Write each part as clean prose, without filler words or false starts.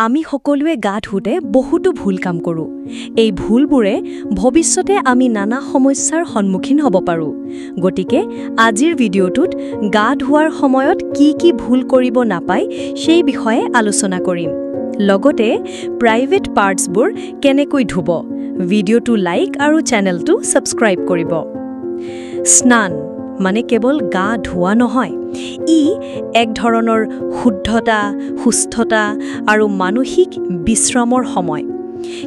আমি সকলোৱে গা ধুতে বহুতো ভুল কাম কৰোঁ। এই ভুলবোৰে ভৱিষ্যতে আমি নানা সমস্যাৰ সন্মুখীন হ'ব পাৰোঁ। গতিকে আজিৰ ভিডিঅ'টোত গা ধোৱাৰ সময়ত কি ভুল কৰিব নাপায় সেই বিষয়ে আলোচনা কৰিম। লগতে প্ৰাইভেট পাৰ্টছবোৰ কেনেকৈ ধুব, ভিডিঅ'টো লাইক আৰু চেনেলটো ছাবস্ক্ৰাইব কৰিব। স্নান মানে কেৱল গা ধোৱা নহয়, ই এক ধৰণৰ শুদ্ধতা, সুস্থতা আৰু মানসিক বিশ্ৰামৰ সময়।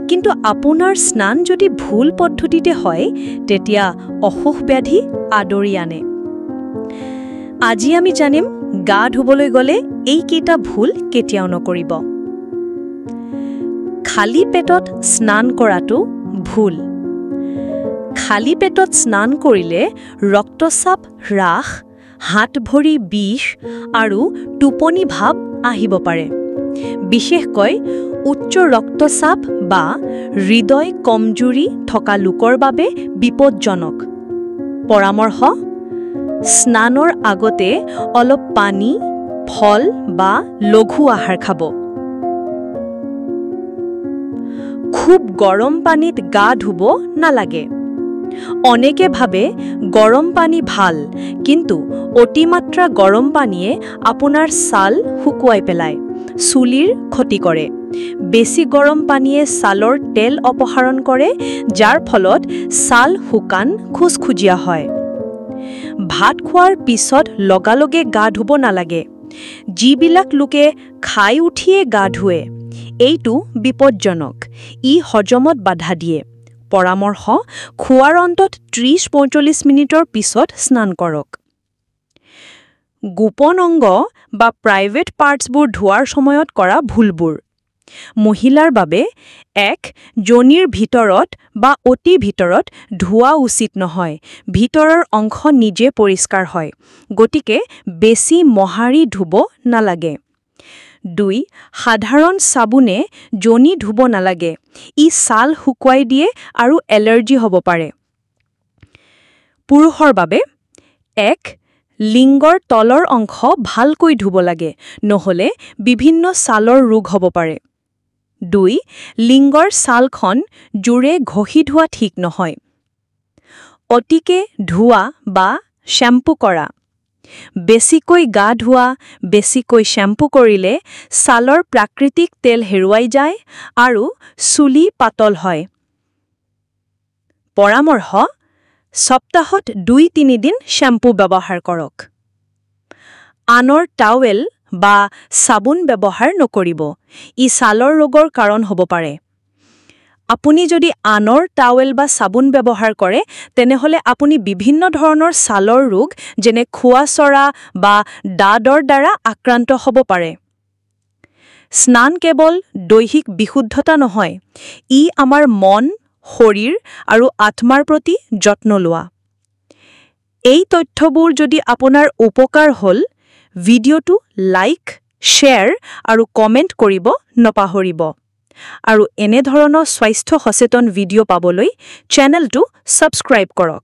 কিন্তু আপোনাৰ স্নান যদি ভুল পদ্ধতিতে হয়, তেতিয়া অসুখ ব্যাধি আদৰি আনে। আজি আমি জানিম গা ধুবলৈ গ'লে এইকেইটা ভুল কেতিয়াও নকৰিব। খালী পেটত স্নান কৰাটো ভুল। খালী পেটত স্নান কৰিলে ৰক্তচাপ হ্ৰাস, হাত-ভৰি বিষ আৰু টোপনি ভাব আহিব পাৰে। বিশেষকৈ উচ্চ ৰক্তচাপ বা হৃদয় কমজুৰি থকা লোকৰ বাবে বিপদজনক। পৰামৰ্শ: স্নানৰ আগতে অলপ পানী, ফল বা লঘু আহাৰ খাব। খুব গৰম পানীত গা ধুব নালাগে। অনেকে ভাবে গৰম পানী ভাল, কিন্তু অতিমাত্ৰা গৰম পানীয়ে আপোনাৰ ছাল শুকুৱাই পেলায়, চুলিৰ ক্ষতি কৰে। বেছি গৰম পানীয়ে ছালৰ তেল অপসাৰণ কৰে, যাৰ ফলত ছাল শুকান খুজখুজীয়া হয়। ভাত খোৱাৰ পিছত লগালগে গা ধুব নালাগে। যিবিলাক লোকে খাই উঠিয়ে গা ধুৱে, এইটো বিপদজনক। ই হজমত বাধা দিয়ে। পৰামৰ্শ: খোৱাৰ অন্তত 30-45 মিনিটৰ পিছত স্নান কৰক। গোপন অংগ বা প্ৰাইভেট পাৰ্টছবোৰ ধোৱাৰ সময়ত কৰা ভুলবোৰ। মহিলাৰ বাবে 1. যোনিৰ ভিতৰত বা অতি ভিতৰত ধোৱা উচিত নহয়। ভিতৰৰ অংশ নিজে পৰিষ্কাৰ হয়, গতিকে বেছি মোহাৰি ধুব নালাগে। 2. সাধাৰণ চাবোনে যোনি ধুব নালাগে। ই ছাল শুকুৱাই দিয়ে আৰু এলাৰ্জি হ'ব পাৰে। পুৰুষৰ বাবে 1. লিংগৰ তলৰ অংশ ভালকৈ ধুব লাগে, নহ'লে বিভিন্ন ছালৰ ৰোগ হ'ব পাৰে। 2. লিংগৰ ছালখন জোৰে ঘঁহি ধোৱা ঠিক নহয়। অতিকে ধোৱা বা শ্বেম্পু কৰা। বেছিকৈ গা ধোৱা, বেছিকৈ শ্বেম্পু কৰিলে ছালৰ প্ৰাকৃতিক তেল হেৰুৱাই যায় আৰু চুলি পাতল হয়। পৰামৰ্শ: সপ্তাহত 2-3 দিন শ্বেম্পু ব্যৱহাৰ কৰক। আনৰ টাৱেল বা চাবোন ব্যৱহাৰ নকৰিব। ই ছালৰ ৰোগৰ কাৰণ হ'ব পাৰে। আপুনি যদি আনৰ টাৱেল বা চাবোন ব্যৱহাৰ কৰে, তেনেহ'লে আপুনি বিভিন্ন ধৰণৰ ছালৰ ৰোগ যেনে খোৱাচৰা বা দাঁতৰ দ্বাৰা আক্ৰান্ত হ'ব পাৰে। স্নান কেৱল দৈহিক বিশুদ্ধতা নহয়, ই আমাৰ মন, শৰীৰ আৰু আত্মাৰ প্ৰতি যত্ন লোৱা। এই তথ্যবোৰ যদি আপোনাৰ উপকাৰ হ'ল, ভিডিঅ'টো লাইক, শ্বেয়াৰ আৰু কমেণ্ট কৰিব নাপাহৰিব। আৰু এনে ধৰণৰ স্বাস্থ্য সচেতন ভিডিঅ' পাবলৈ চেনেলটো ছাবস্ক্ৰাইব কৰক।